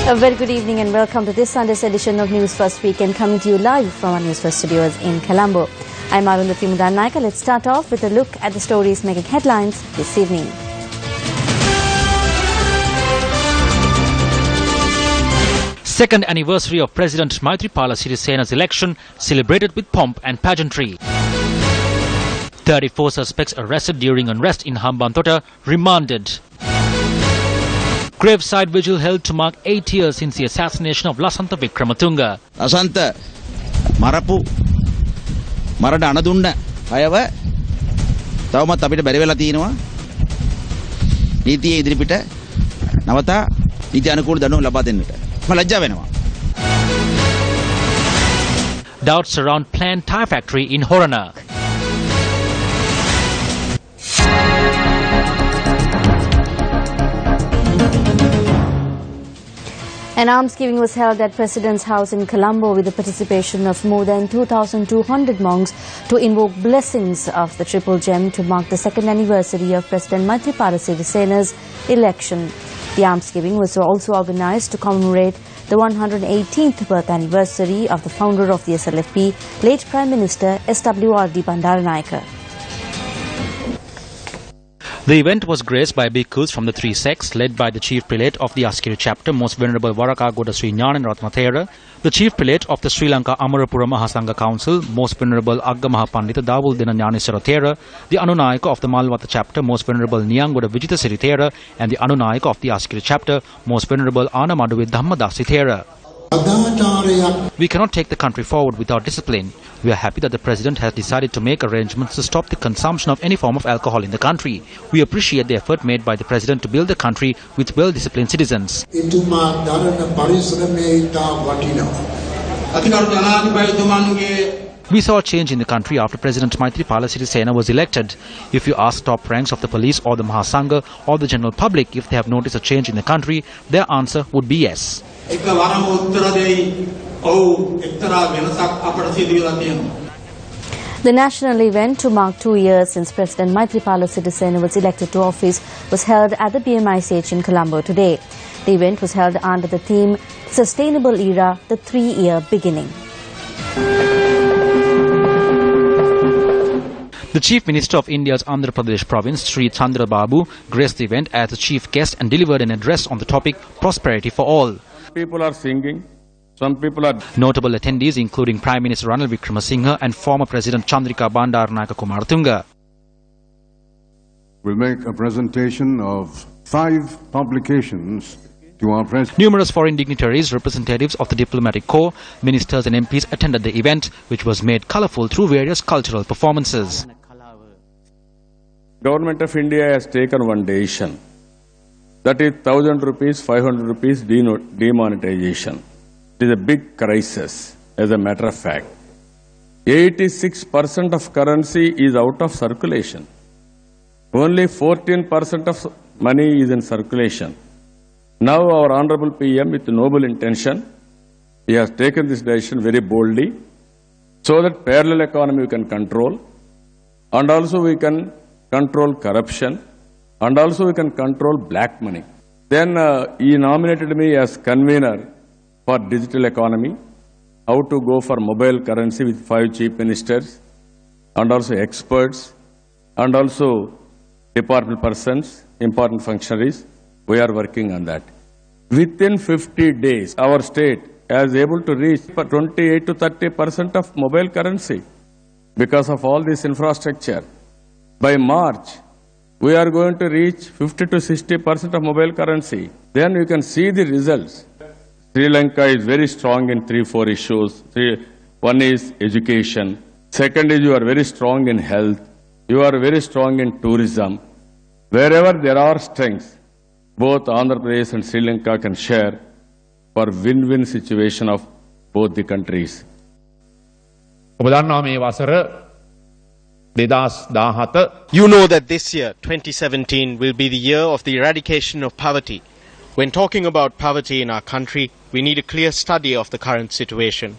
A very good evening and welcome to this Sunday's edition of News First Weekend, coming to you live from our News First studios in Colombo. I'm Lanka. Let's start off with a look at the stories making headlines this evening. Second anniversary of President Maithripala Sirisena's election celebrated with pomp and pageantry. 34 suspects arrested during unrest in Hambantota remanded. Graveside vigil held to mark 8 years since the assassination of Lasantha Wickrematunge. Lasantha marapu marada anadunna ayawa tawamath apita bari wela tiyenawa නීතියේ ඉදිරිපිට නවතා නීති අනුකූල දඬුවම් ලබා දෙන්නට මම ලැජ්ජා වෙනවා. Doubts around planned tyre factory in Horana. An almsgiving was held at President's House in Colombo with the participation of more than 2,200 monks to invoke blessings of the Triple Gem to mark the second anniversary of President Maithripala Sirisena's election. The almsgiving was also organized to commemorate the 118th birth anniversary of the founder of the SLFP, late Prime Minister SWRD Bandaranayake. The event was graced by bhikkhus from the three sects, led by the Chief Prelate of the Askiri chapter, Most Venerable Warakagoda Sri Nyanan Ratnathera, the Chief Prelate of the Sri Lanka Amarapura Mahasangha Council, Most Venerable Agga Mahapandita Dawul Dina Nyanisara Thera, the Anunayaka of the Malwata chapter, Most Venerable Niyangoda Vijita Siri Thera, and the Anunayaka of the Askiri chapter, Most Venerable Anamaduwe Dhammadasi Thera. We cannot take the country forward without discipline. We are happy that the President has decided to make arrangements to stop the consumption of any form of alcohol in the country. We appreciate the effort made by the President to build the country with well-disciplined citizens. We saw a change in the country after President Maithripala Sirisena was elected. If you ask top ranks of the police or the Mahasangha or the general public if they have noticed a change in the country, their answer would be yes. The national event to mark 2 years since President Maithripala Sirisena was elected to office was held at the BMICH in Colombo today. The event was held under the theme Sustainable Era, the 3-year beginning. The Chief Minister of India's Andhra Pradesh province, Sri Chandra Babu, graced the event as the chief guest and delivered an address on the topic Prosperity for All. People are singing, some people are... Notable attendees including Prime Minister Ranil Wickremesinghe and former President Chandrika Bandaranayake Kumaratunga. We'll make a presentation of 5 publications to our President. Numerous foreign dignitaries, representatives of the diplomatic corps, ministers and MPs attended the event, which was made colourful through various cultural performances. Government of India has taken one decision. That is 1,000 rupees, 500 rupees demonetization. It is a big crisis, as a matter of fact. 86% of currency is out of circulation. Only 14% of money is in circulation. Now our Honorable PM, with noble intention, he has taken this decision very boldly, so that parallel economy we can control, and also we can control corruption, and also we can control black money. Then he nominated me as convener for digital economy, how to go for mobile currency with 5 chief ministers, and also experts, and also department persons, important functionaries. We are working on that. Within 50 days, our state is able to reach 28 to 30% of mobile currency because of all this infrastructure. By March, we are going to reach 50 to 60% of mobile currency. Then you can see the results. Sri Lanka is very strong in 3-4 issues. One is education. Second is you are very strong in health. You are very strong in tourism. Wherever there are strengths, both Andhra Pradesh and Sri Lanka can share for win-win situation of both the countries. You know that this year, 2017, will be the year of the eradication of poverty. When talking about poverty in our country, we need a clear study of the current situation.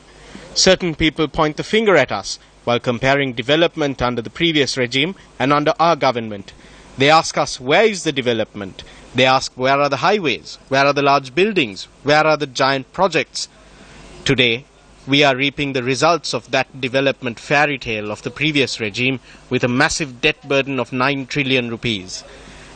Certain people point the finger at us while comparing development under the previous regime and under our government. They ask us, where is the development? They ask, where are the highways? Where are the large buildings? Where are the giant projects? Today, we are reaping the results of that development fairy tale of the previous regime with a massive debt burden of 9 trillion rupees.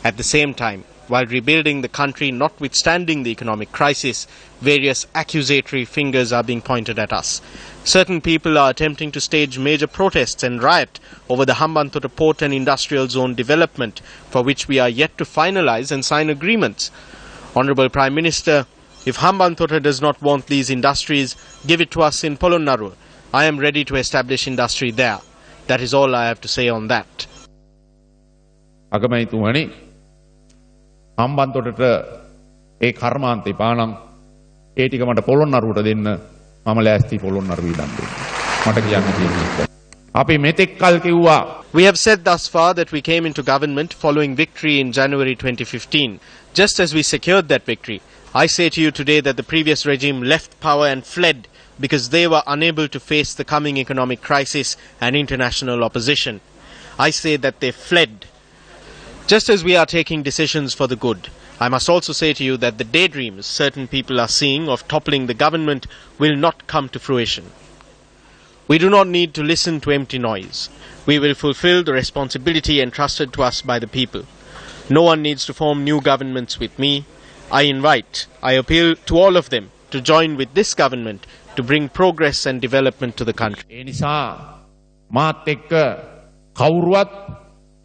At the same time, while rebuilding the country notwithstanding the economic crisis, various accusatory fingers are being pointed at us. Certain people are attempting to stage major protests and riot over the Hambantota Port and Industrial Zone development, for which we are yet to finalize and sign agreements. Honourable Prime Minister, if Hambantota does not want these industries, give it to us in Polonnaruwa. I am ready to establish industry there. That is all I have to say on that. අගමැතිතුමනි හම්බන්තොටට ඒ කර්මාන්තේ පානම් ඒ ටික මට පොළොන්නරුවට දෙන්න මම ලෑස්ති පොළොන්නරුව ඉදන් දෙන්න. මට කියන්න තියෙන්නේ. අපි මෙතෙක් කල් කිව්වා. We have said thus far that we came into government following victory in January 2015. Just as we secured that victory, I say to you today that the previous regime left power and fled because they were unable to face the coming economic crisis and international opposition. I say that they fled. Just as we are taking decisions for the good, I must also say to you that the daydreams certain people are seeing of toppling the government will not come to fruition. We do not need to listen to empty noise. We will fulfill the responsibility entrusted to us by the people. No one needs to form new governments with me. I appeal to all of them to join with this government to bring progress and development to the country. ඒ නිසා මාත් එක්ක කවුරුවත්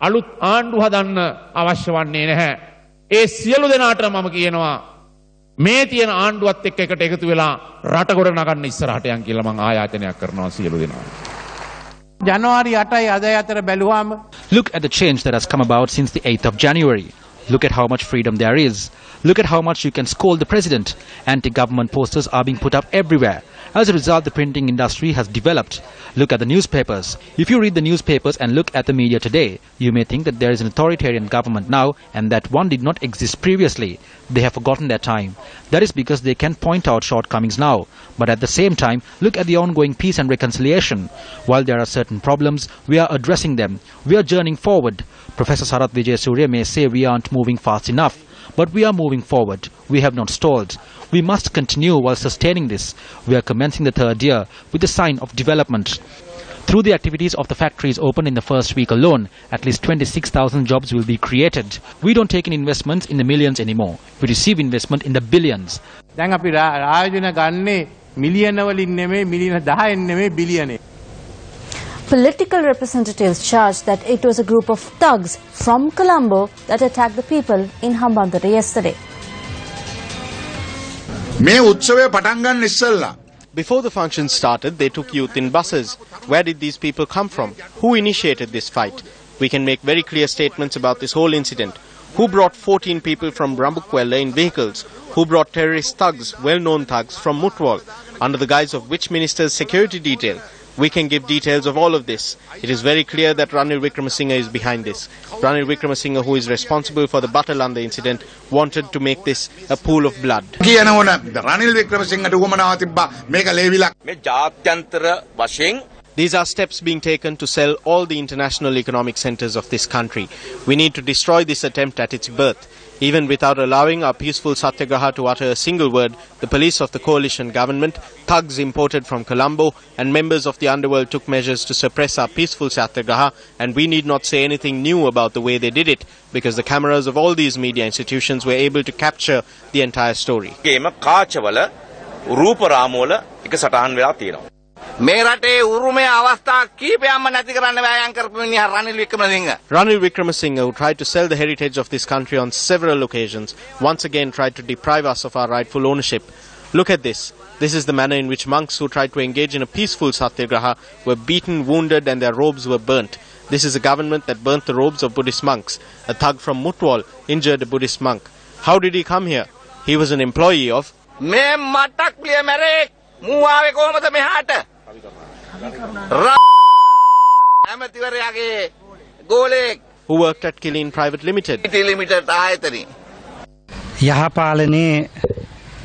අලුත් ආණ්ඩු හදන්න අවශ්‍ය වන්නේ නැහැ. ඒ සියලු දෙනාට මම කියනවා මේ තියෙන ආණ්ඩුවත් එක්ක එකට එකතු වෙලා රට ගොඩ නගන්න ඉස්සරහට යන් කියලා මම ආයාචනයක් කරනවා සියලු දෙනාට. ජනවාරි 8යි අදයි අතර බැලුවාම Look at the change that has come about since the 8th of January. Look at how much freedom there is. Look at how much you can scold the president. Anti-government posters are being put up everywhere. As a result, the printing industry has developed. Look at the newspapers. If you read the newspapers and look at the media today, you may think that there is an authoritarian government now and that one did not exist previously. They have forgotten their time. That is because they can point out shortcomings now. But at the same time, look at the ongoing peace and reconciliation. While there are certain problems, we are addressing them. We are journeying forward. Professor Sarath Vijayasuriya may say we aren't moving fast enough, but we are moving forward. We have not stalled. We must continue while sustaining this. We are commencing the third year with a sign of development. Through the activities of the factories opened in the first week alone, at least 26,000 jobs will be created. We don't take in investments in the millions anymore. We receive investment in the billions. දැන් අපි ආයෝජන ගන්නේ මිලියන වලින් නෙමෙයි මිලියන 10න් නෙමෙයි බිලියනේ. Political representatives charged that it was a group of thugs from Colombo that attacked the people in Hambantota yesterday. මේ උත්සවය පටන් ගන්න ඉස්සෙල්ලා Before the function started, they took youth in buses. Where did these people come from? Who initiated this fight? We can make very clear statements about this whole incident. Who brought 14 people from Rambukwella in vehicles? Who brought terrorist thugs, well-known thugs, from Mutwal? Under the guise of which minister's security detail? We can give details of all of this. It is very clear that Ranil Wickremesinghe is behind this. Ranil Wickremesinghe, who is responsible for the Batalanda incident, wanted to make this a pool of blood. කියනවනේ රනිල් වික්‍රමසිංහට උවමනාව තිබ්බා මේක ලේවිලක් මේ ජාත්‍යන්තර වශයෙන් These are steps being taken to sell all the international economic centers of this country. We need to destroy this attempt at its birth. Even without allowing our peaceful satyagraha to utter a single word, the police of the coalition government, thugs imported from Colombo, and members of the underworld took measures to suppress our peaceful satyagraha, and we need not say anything new about the way they did it, because the cameras of all these media institutions were able to capture the entire story. ගේම කාචවල රූප රාමවල එක සටහන් වෙලා තියෙනවා. මේ රටේ උරුමයේ අවස්ථා කීපයක්ම නැති කරන්න වෑයම් කරපු මිනිහා Ranil Wickremesinghe. Ranil Wickremesinghe, who tried to sell the heritage of this country on several occasions, once again tried to deprive us of our rightful ownership. Look at this. This is the manner in which monks who tried to engage in a peaceful satyagraha were beaten, wounded, and their robes were burnt. This is a government that burnt the robes of Buddhist monks. A thug from Mutwal injured a Buddhist monk. How did he come here? He was an employee of... මේ මටක් පිය මැරේ මූ ආවේ කොහමද මෙහාට? ඇමතිවරයාගේ ගෝලෙක් who worked at Killeen Private Limited. Limited ආයතනයේ යහපාලනේ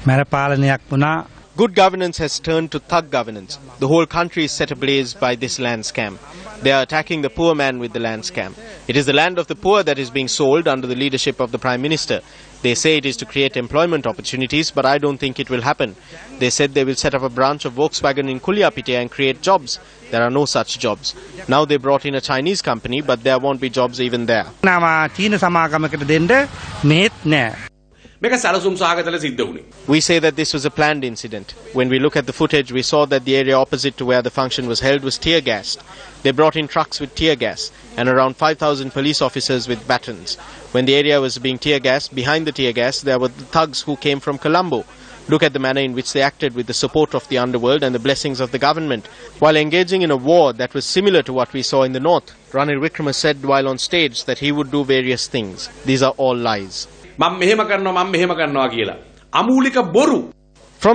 මර පාලනයක් වුණා. Good governance has turned to thug governance. The whole country is set ablaze by this land scam. They are attacking the poor man with the land scam. It is the land of the poor that is being sold under the leadership of the Prime Minister. They say it is to create employment opportunities, but I don't think it will happen. They said they will set up a branch of Volkswagen in Kuliapite and create jobs. There are no such jobs. Now they brought in a Chinese company, but there won't be jobs even there. We say that this was a planned incident. When we look at the footage, we saw that the area opposite to where the function was held was tear gassed. They brought in trucks with tear gas and around 5,000 police officers with batons. When the area was being tear gassed, behind the tear gas there were the thugs who came from Colombo. Look at the manner in which they acted with the support of the underworld and the blessings of the government. While engaging in a war that was similar to what we saw in the north, Ranil Wickremesinghe said while on stage that he would do various things. These are all lies. From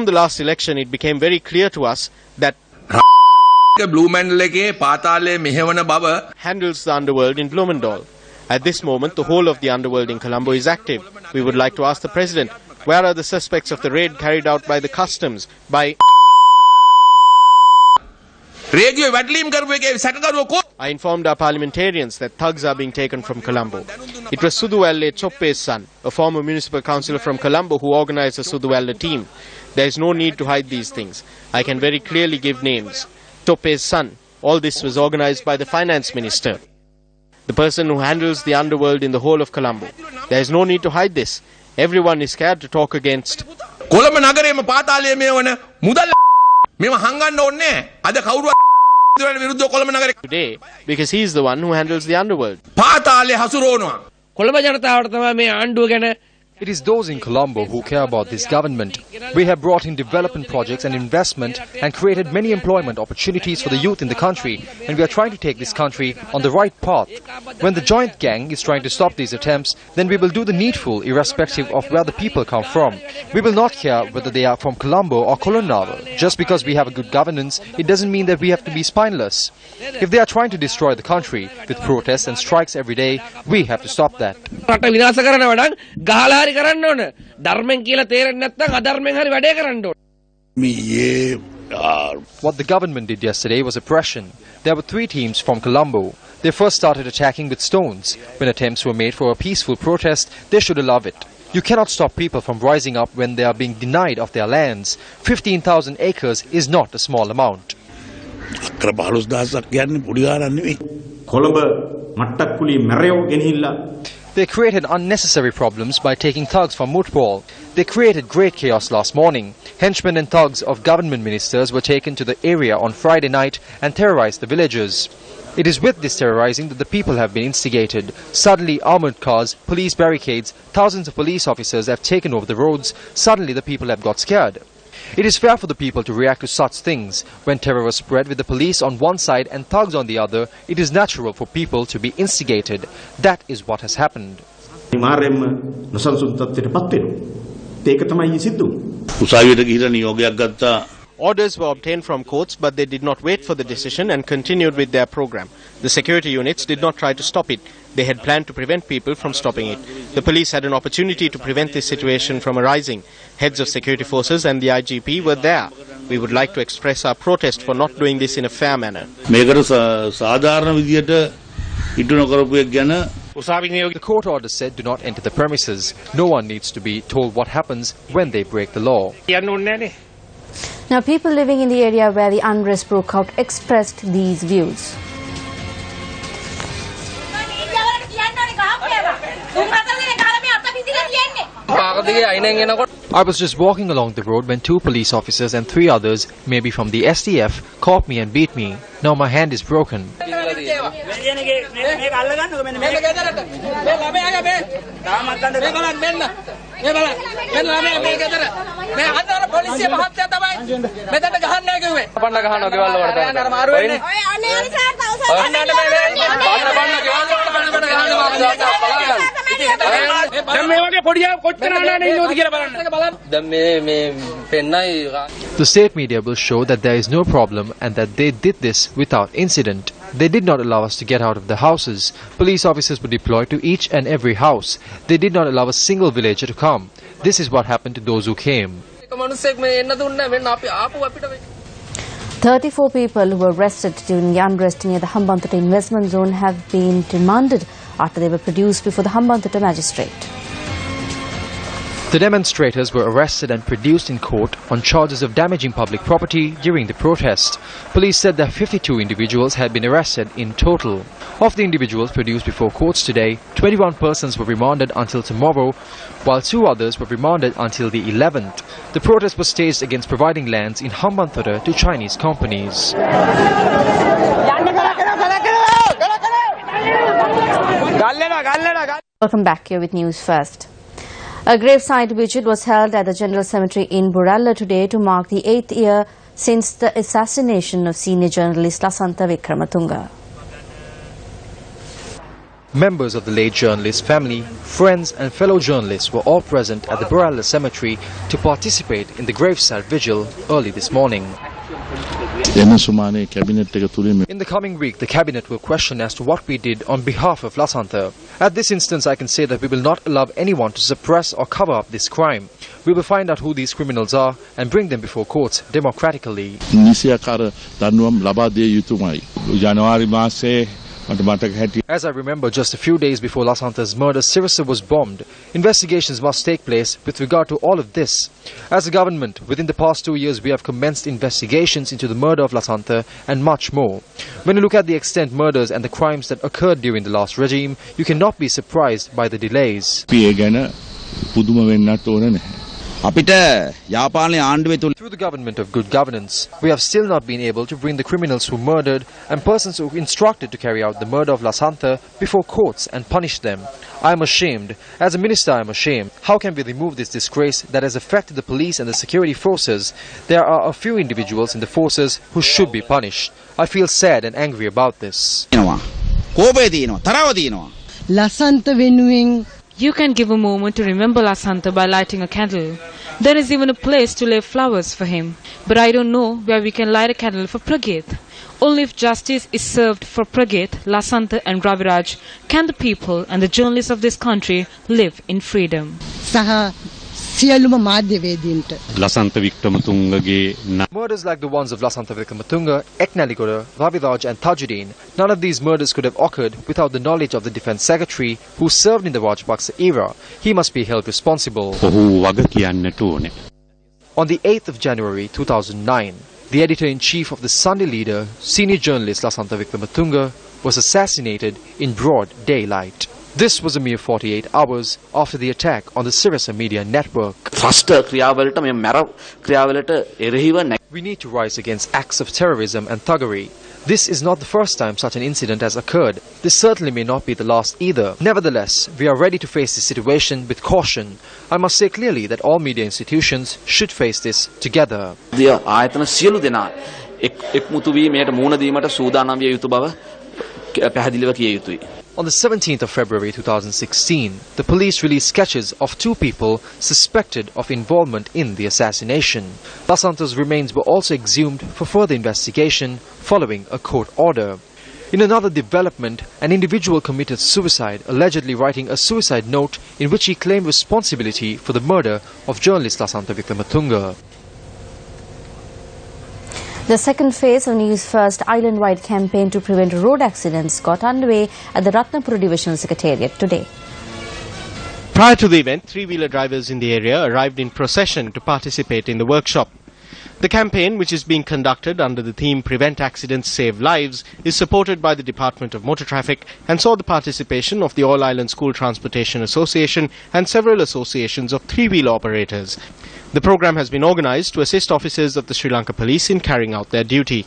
the last election, it became very clear to us that handles the underworld in Blumendal. At this moment, the whole of the underworld in Colombo is active. We would like to ask the President, where are the suspects of the raid carried out by the customs, by I informed our parliamentarians that thugs are being taken from Colombo. It was Suduwalle Choppe's son, a former municipal councillor from Colombo, who organised the Suduwalle team. There is no need to hide these things. I can very clearly give names. Choppe's son. All this was organised by the finance minister, the person who handles the underworld in the whole of Colombo. There is no need to hide this. Everyone is scared to talk against today because he is the one who handles the underworld. It is those in Colombo who care about this government. We have brought in development projects and investment and created many employment opportunities for the youth in the country, and we are trying to take this country on the right path. When the joint gang is trying to stop these attempts, then we will do the needful irrespective of where the people come from. We will not care whether they are from Colombo or Colonnaval. Just because we have a good governance, it doesn't mean that we have to be spineless. If they are trying to destroy the country with protests and strikes every day, we have to stop that. What the government did yesterday was oppression. There were 3 teams from Colombo. They first started attacking with stones. When attempts were made for a peaceful protest, they should allow it. You cannot stop people from rising up when they are being denied of their lands. 15,000 acres is not a small amount. They created unnecessary problems by taking thugs from Mutpol. They created great chaos last morning. Henchmen and thugs of government ministers were taken to the area on Friday night and terrorized the villagers. It is with this terrorizing that the people have been instigated. Suddenly, armored cars, police barricades, thousands of police officers have taken over the roads. Suddenly, the people have got scared. It is fair for the people to react to such things. When terror was spread with the police on one side and thugs on the other, it is natural for people to be instigated. That is what has happened. Orders were obtained from courts, but they did not wait for the decision and continued with their program. The security units did not try to stop it. They had planned to prevent people from stopping it. The police had an opportunity to prevent this situation from arising. Heads of security forces and the IGP were there. We would like to express our protest for not doing this in a fair manner. The court order said do not enter the premises. No one needs to be told what happens when they break the law. Now, people living in the area where the unrest broke out expressed these views. I was just walking along the road when 2 police officers and 3 others, maybe from the SDF, caught me and beat me. Now my hand is broken. The state media will show that there is no problem and that they did this without incident. They did not allow us to get out of the houses. Police officers were deployed to each and every house. They did not allow a single villager to come. This is what happened to those who came. 34 people who were arrested during the unrest near the Hambantota investment zone have been remanded after they were produced before the Hambantota magistrate. The demonstrators were arrested and produced in court on charges of damaging public property during the protest. Police said that 52 individuals had been arrested in total. Of the individuals produced before courts today, 21 persons were remanded until tomorrow, while 2 others were remanded until the 11th. The protest was staged against providing lands in Hambantota to Chinese companies. Welcome back here with News First. A graveside vigil was held at the General Cemetery in Buralla today to mark the 8th year since the assassination of senior journalist Lasantha Wickramatunge. Members of the late journalist's family, friends and fellow journalists were all present at the Buralla Cemetery to participate in the graveside vigil early this morning. In the coming week, the cabinet will question as to what we did on behalf of Lasantha. At this instance, I can say that we will not allow anyone to suppress or cover up this crime. We will find out who these criminals are and bring them before courts democratically. As I remember, just a few days before Lasantha's murder, Sirasa was bombed. Investigations must take place with regard to all of this. As a government, within the past 2 years, we have commenced investigations into the murder of Lasantha and much more. When you look at the extent murders and the crimes that occurred during the last regime, you cannot be surprised by the delays. Through the government of good governance, we have still not been able to bring the criminals who murdered and persons who instructed to carry out the murder of Lasantha before courts and punish them. I am ashamed. As a minister, I am ashamed. How can we remove this disgrace that has affected the police and the security forces? There are a few individuals in the forces who should be punished. I feel sad and angry about this. You can give a moment to remember Lasantha by lighting a candle. There is even a place to lay flowers for him. But I don't know where we can light a candle for Praget. Only if justice is served for Praget, Lasantha and Raviraj can the people and the journalists of this country live in freedom. Murders like the ones of Lasantha Wickramatunge, Eknaligoda, Raviraj and Tajuddin, none of these murders could have occurred without the knowledge of the Defence Secretary who served in the Rajapaksa era. He must be held responsible. On the 8th of January 2009, the editor-in-chief of the Sunday Leader, senior journalist Lasantha Wickramatunge, was assassinated in broad daylight. This was a mere 48 hours after the attack on the Sirasa media network. We need to rise against acts of terrorism and thuggery. This is not the first time such an incident has occurred. This certainly may not be the last either. Nevertheless, we are ready to face this situation with caution. I must say clearly that all media institutions should face this together. On the 17th of February 2016, the police released sketches of 2 people suspected of involvement in the assassination. Lasantha's remains were also exhumed for further investigation following a court order. In another development, an individual committed suicide, allegedly writing a suicide note in which he claimed responsibility for the murder of journalist Lasantha Wickramatunge. The second phase of News First island-wide campaign to prevent road accidents got underway at the Ratnapura Divisional Secretariat today. Prior to the event, 3-wheeler drivers in the area arrived in procession to participate in the workshop. The campaign, which is being conducted under the theme Prevent Accidents, Save Lives, is supported by the Department of Motor Traffic and saw the participation of the All Island School Transportation Association and several associations of 3-wheeler operators. The program has been organized to assist officers of the Sri Lanka Police in carrying out their duty.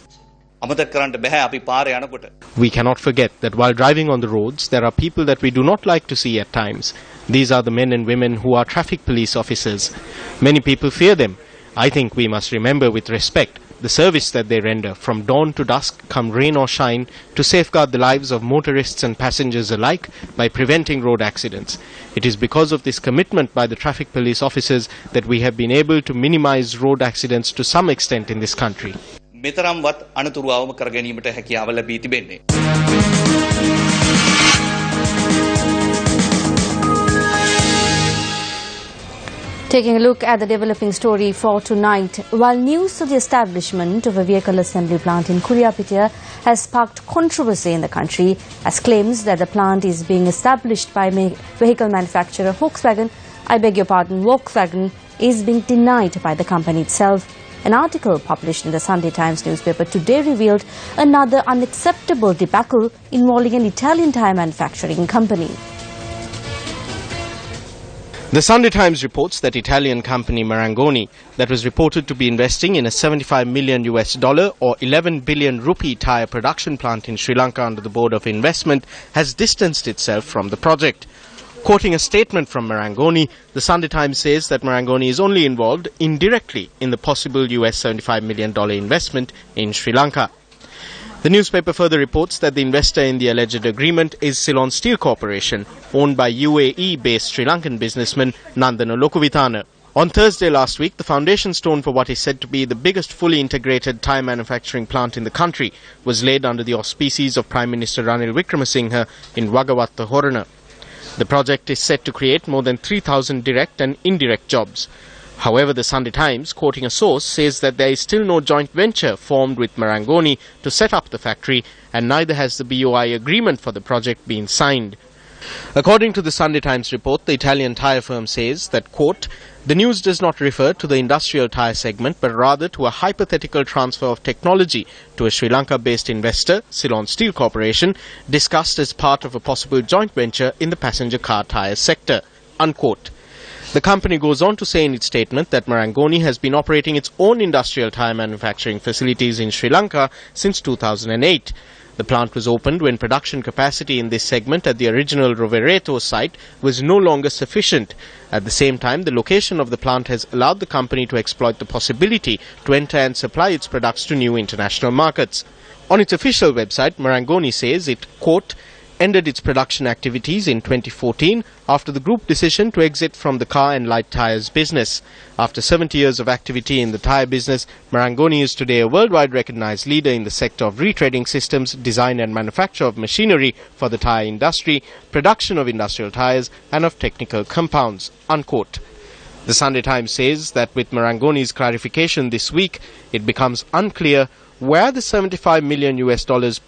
We cannot forget that while driving on the roads, there are people that we do not like to see at times. These are the men and women who are traffic police officers. Many people fear them. I think we must remember with respect the service that they render from dawn to dusk, come rain or shine, to safeguard the lives of motorists and passengers alike by preventing road accidents. It is because of this commitment by the traffic police officers that we have been able to minimize road accidents to some extent in this country. Taking a look at the developing story for tonight, while news of the establishment of a vehicle assembly plant in Kuriapitiya has sparked controversy in the country, as claims that the plant is being established by vehicle manufacturer Volkswagen, is being denied by the company itself. An article published in the Sunday Times newspaper today revealed another unacceptable debacle involving an Italian tyre manufacturing company. The Sunday Times reports that Italian company Marangoni, that was reported to be investing in a $75 million or 11 billion rupee tyre production plant in Sri Lanka under the Board of Investment, has distanced itself from the project. Quoting a statement from Marangoni, the Sunday Times says that Marangoni is only involved indirectly in the possible $75 million investment in Sri Lanka. The newspaper further reports that the investor in the alleged agreement is Ceylon Steel Corporation, owned by UAE-based Sri Lankan businessman Nandana Lokuvithana. On Thursday last week, the foundation stone for what is said to be the biggest fully integrated tyre manufacturing plant in the country was laid under the auspices of Prime Minister Ranil Wickremesinghe in Wagawatta Horana. The project is set to create more than 3,000 direct and indirect jobs. However, the Sunday Times, quoting a source, says that there is still no joint venture formed with Marangoni to set up the factory, and neither has the BOI agreement for the project been signed. According to the Sunday Times report, the Italian tyre firm says that, quote, the news does not refer to the industrial tyre segment, but rather to a hypothetical transfer of technology to a Sri Lanka-based investor, Ceylon Steel Corporation, discussed as part of a possible joint venture in the passenger car tyre sector, unquote. The company goes on to say in its statement that Marangoni has been operating its own industrial tyre manufacturing facilities in Sri Lanka since 2008. The plant was opened when production capacity in this segment at the original Rovereto site was no longer sufficient. At the same time, the location of the plant has allowed the company to exploit the possibility to enter and supply its products to new international markets. On its official website, Marangoni says it, quote, ended its production activities in 2014 after the group decision to exit from the car and light tyres business. After 70 years of activity in the tyre business, Marangoni is today a worldwide recognized leader in the sector of retreading systems, design and manufacture of machinery for the tyre industry, production of industrial tyres and of technical compounds, unquote. The Sunday Times says that with Marangoni's clarification this week, it becomes unclear where the $75 million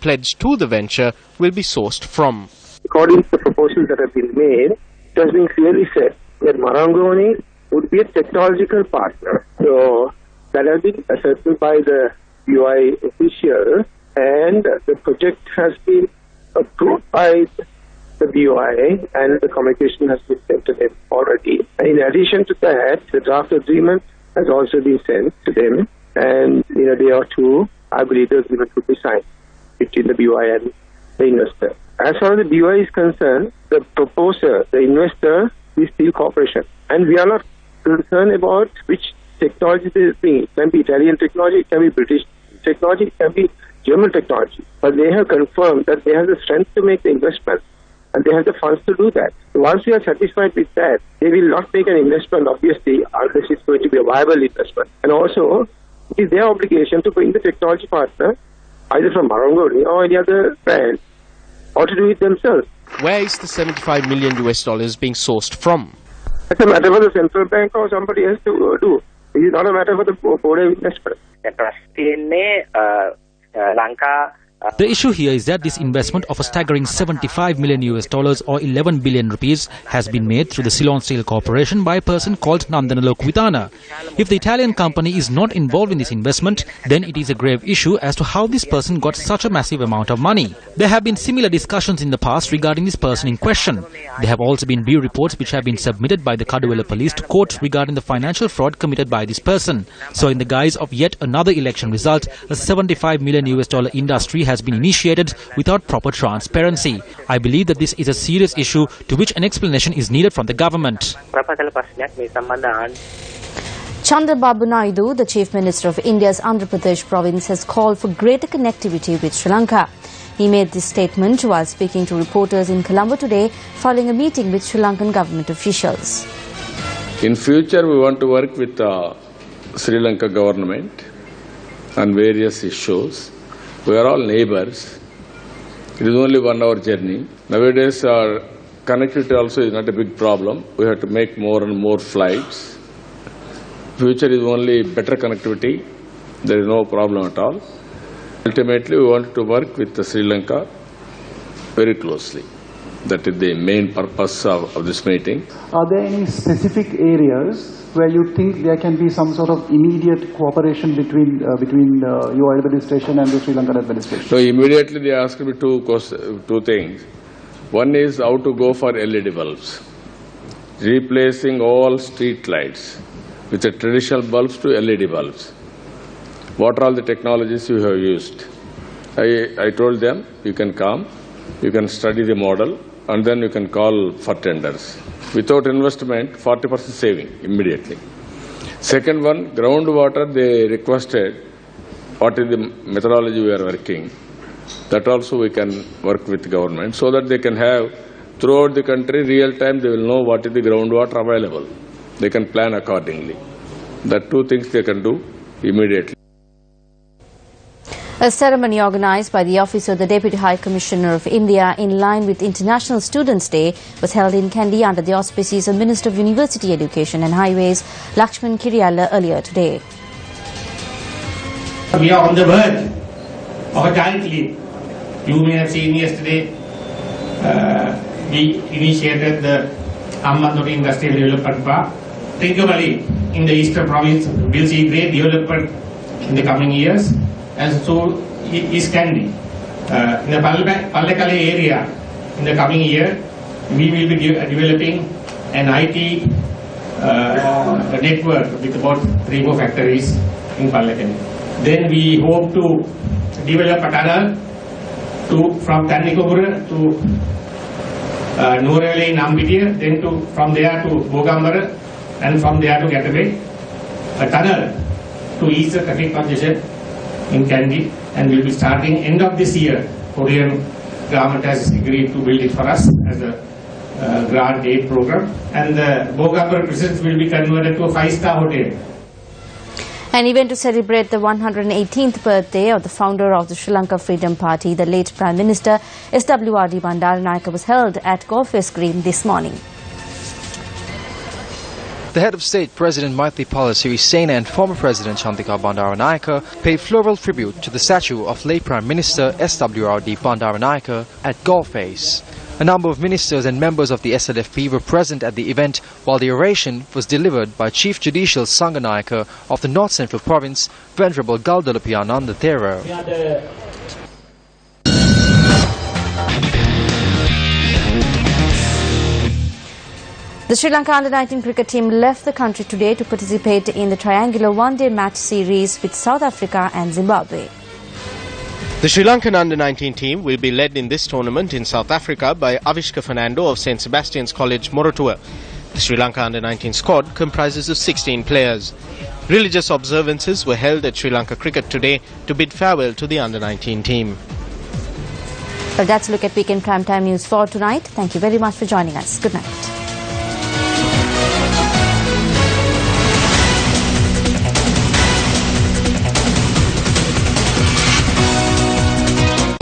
pledged to the venture will be sourced from. According to the proposals that have been made, it has been clearly said that Marangoni would be a technological partner. So that has been ascertained by the BOI official, and the project has been approved by the BOI and the communication has been sent to them already. And in addition to that, the draft agreement has also been sent to them, and in a day or two, I believe the agreement will be signed between the BOI and the investor. As far as the BOI is concerned, the proposer, the investor, is Steel Corporation. And we are not concerned about which technology they bring. It can be Italian technology, it can be British technology, it can be German technology. But they have confirmed that they have the strength to make the investment and they have the funds to do that. So once we are satisfied with that, they will not make an investment, obviously, unless it's going to be a viable investment. And also, it is their obligation to bring the technology partner, either from Marangoni or any other brand, or to do it themselves. Where is the $75 million being sourced from? It's a matter for the central bank or somebody else to do. It is not a matter for the board of investment. Lanka. The issue here is that this investment of a staggering $75 million or 11 billion rupees has been made through the Ceylon Steel Corporation by a person called Nandana Lokuvithana. If the Italian company is not involved in this investment, then it is a grave issue as to how this person got such a massive amount of money. There have been similar discussions in the past regarding this person in question. There have also been B reports which have been submitted by the Kaduvela police to court regarding the financial fraud committed by this person. So in the guise of yet another election result, a $75 million industry has been initiated without proper transparency. I believe that this is a serious issue to which an explanation is needed from the government. Chandrababu Naidu, the Chief Minister of India's Andhra Pradesh province, has called for greater connectivity with Sri Lanka. He made this statement while speaking to reporters in Colombo today following a meeting with Sri Lankan government officials. In future, we want to work with the Sri Lanka government on various issues. We are all neighbors. It is only 1 hour journey. Nowadays, our connectivity also is not a big problem. We have to make more and more flights. Future is only better connectivity. There is no problem at all. Ultimately, we want to work with Sri Lanka very closely. That is the main purpose of this meeting. Are there any specific areas where you think there can be some sort of immediate cooperation between your administration and the Sri Lankan administration? So immediately they asked me two things. One is how to go for LED bulbs, replacing all street lights with the traditional bulbs to LED bulbs. What are all the technologies you have used? I told them, you can come, you can study the model, and then you can call for tenders. Without investment, 40% saving immediately. Second one, groundwater, they requested what is the methodology we are working. That also we can work with government so that they can have throughout the country real time they will know what is the groundwater available. They can plan accordingly. That two things they can do immediately. A ceremony organized by the Office of the Deputy High Commissioner of India in line with International Students' Day was held in Kandy under the auspices of Minister of University Education and Highways Lakshman Kiriyala earlier today. We are on the verge of a giant leap. You may have seen yesterday we initiated the Ammanthori Industrial Development Park. Particularly in the eastern province, we will see great development in the coming years. And so is Kandy. In the Pallekale area, in the coming year, we will be developing an IT network with about 3-4 factories in Pallekale. Then we hope to develop a tunnel from Tannikopura to Nuwara in Ambitiya, then from there to Bogambara, and from there to Gataway. A tunnel to ease the traffic congestion in Kandy, and we'll be starting end of this year. Korean government has agreed to build it for us as a grant aid program, and the Bogambara residence will be converted to a 5-star hotel. An event to celebrate the 118th birthday of the founder of the Sri Lanka Freedom Party, the late Prime Minister SWRD Bandaranaike, was held at Golfers Green this morning. The head of state, President Maithripala Sirisena, and former President Chantika Bandaranaike paid floral tribute to the statue of late Prime Minister SWRD Bandaranaike at Golfers. A number of ministers and members of the SLFP were present at the event, while the oration was delivered by Chief Judicial Sanghanayaka of the North Central Province, Venerable Galdalapiyananda Thera. The Sri Lanka Under-19 cricket team left the country today to participate in the triangular one-day match series with South Africa and Zimbabwe. The Sri Lankan Under-19 team will be led in this tournament in South Africa by Avishka Fernando of St. Sebastian's College, Moratuwa. The Sri Lanka Under-19 squad comprises of 16 players. Religious observances were held at Sri Lanka Cricket today to bid farewell to the Under-19 team. Well, that's a look at Weekend Primetime News for tonight. Thank you very much for joining us. Good night.